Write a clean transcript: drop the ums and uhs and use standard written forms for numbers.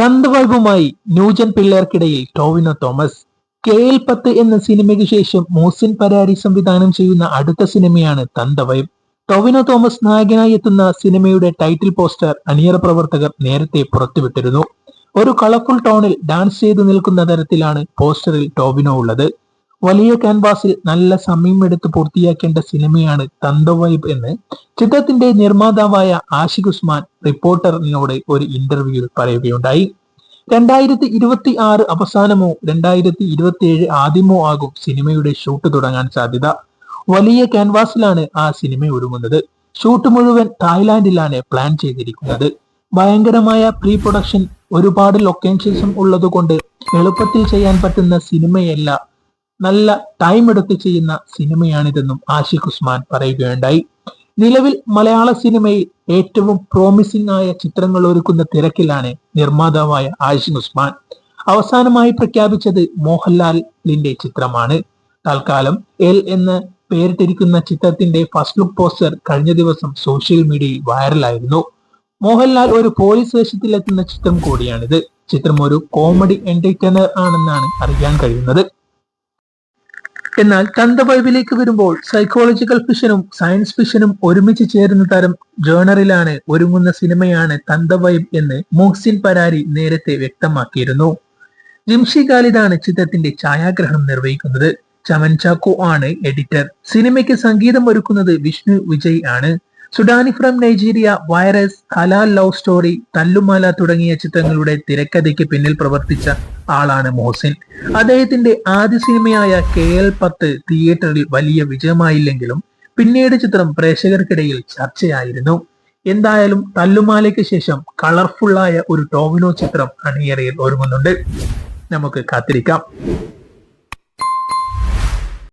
തന്തവൈബുമായി new gen പിള്ളേർക്കിടയിൽ Tovino Thomas. KL10 എന്ന സിനിമയ്ക്ക് ശേഷം മോഹ്സിൻ പരാരി സംവിധാനം ചെയ്യുന്ന അടുത്ത സിനിമയാണ് തന്തവൈബ്. ടോവിനോ തോമസ് നായകനായി എത്തുന്ന സിനിമയുടെ ടൈറ്റിൽ പോസ്റ്റർ അണിയറ പ്രവർത്തകർ നേരത്തെ പുറത്തുവിട്ടിരുന്നു. ഒരു കളർഫുൾ ടോണിൽ ഡാൻസ് ചെയ്തു നിൽക്കുന്ന തരത്തിലാണ് പോസ്റ്ററിൽ ടോവിനോ ഉള്ളത്. വലിയ ക്യാൻവാസിൽ നല്ല സമയമെടുത്ത് പൂർത്തിയാക്കേണ്ട സിനിമയാണ് തന്തവൈബ് എന്ന് ചിത്രത്തിന്റെ നിർമ്മാതാവായ ആഷിഖ് ഉസ്മാൻ റിപ്പോർട്ടറിനോട് ഒരു ഇന്റർവ്യൂവിൽ പറയുകയുണ്ടായി. 2026 അവസാനമോ 2027 ആദ്യമോ ആകും സിനിമയുടെ ഷൂട്ട് തുടങ്ങാൻ സാധ്യത. വലിയ ക്യാൻവാസിലാണ് ആ സിനിമ ഒരുങ്ങുന്നത്. ഷൂട്ട് മുഴുവൻ തായ്ലാന്റിലാണ് പ്ലാൻ ചെയ്തിരിക്കുന്നത്. ഭയങ്കരമായ പ്രീ പ്രൊഡക്ഷൻ, ഒരുപാട് ലൊക്കേഷൻസും ഉള്ളതുകൊണ്ട് എളുപ്പത്തിൽ ചെയ്യാൻ പറ്റുന്ന സിനിമയല്ല, നല്ല ടൈം എടുത്ത് ചെയ്യുന്ന സിനിമയാണിതെന്നും ആഷിഖ് ഉസ്മാൻ പറയുകയുണ്ടായി. നിലവിൽ മലയാള സിനിമയിൽ ഏറ്റവും പ്രോമിസിംഗ് ആയ ചിത്രങ്ങൾ ഒരുക്കുന്ന തിരക്കിലാണ് നിർമ്മാതാവായ ആഷിഖ് ഉസ്മാൻ. അവസാനമായി പ്രഖ്യാപിച്ചത് മോഹൻലാലിന്റെ ചിത്രമാണ്. തൽക്കാലം എൽ എന്ന് പേരിട്ടിരിക്കുന്ന ചിത്രത്തിന്റെ ഫസ്റ്റ് ലുക്ക് പോസ്റ്റർ കഴിഞ്ഞ ദിവസം സോഷ്യൽ മീഡിയയിൽ വൈറലായിരുന്നു. മോഹൻലാൽ ഒരു പോലീസ് വേഷത്തിലെത്തുന്ന ചിത്രം കൂടിയാണിത്. ചിത്രം ഒരു കോമഡി എന്റർടൈനർ ആണെന്നാണ് അറിയാൻ കഴിയുന്നത്. എന്നാൽ തന്തവൈബിലേക്ക് വരുമ്പോൾ സൈക്കോളജിക്കൽ ഫിക്ഷനും സയൻസ് ഫിക്ഷനും ഒരുമിച്ച് ചേരുന്ന തരം ജേണറിലാണ് ഒരുങ്ങുന്ന സിനിമയാണ് തന്തവൈബ് എന്ന് മോഹ്സിൻ പരാരി നേരത്തെ വ്യക്തമാക്കിയിരുന്നു. ജിംഷി ഖാലിദാണ് ചിത്രത്തിന്റെ ഛായാഗ്രഹണം നിർവഹിക്കുന്നത്. ചമൻ ചാക്കോ ആണ് എഡിറ്റർ. സിനിമയ്ക്ക് സംഗീതം ഒരുക്കുന്നത് വിഷ്ണു വിജയ് ആണ്. Sudani from Nigeria, virus, Halaal love story, തല്ലുമാല തുടങ്ങിയ ചിത്രങ്ങളുടെ തിരക്കഥയ്ക്ക് പിന്നിൽ പ്രവർത്തിച്ച ആളാണ് മോഹ്സിൻ. അദ്ദേഹത്തിന്റെ ആദ്യ സിനിമയായ KL10 തിയേറ്ററിൽ വലിയ വിജയമായില്ലെങ്കിലും പിന്നീട് ചിത്രം പ്രേക്ഷകർക്കിടയിൽ ചർച്ചയായിരുന്നു. എന്തായാലും തല്ലുമാലയ്ക്ക് ശേഷം കളർഫുള്ളായ ഒരു ടോവിനോ ചിത്രം അണിയറയിൽ ഒരുങ്ങുന്നുണ്ട്. നമുക്ക് കാത്തിരിക്കാം.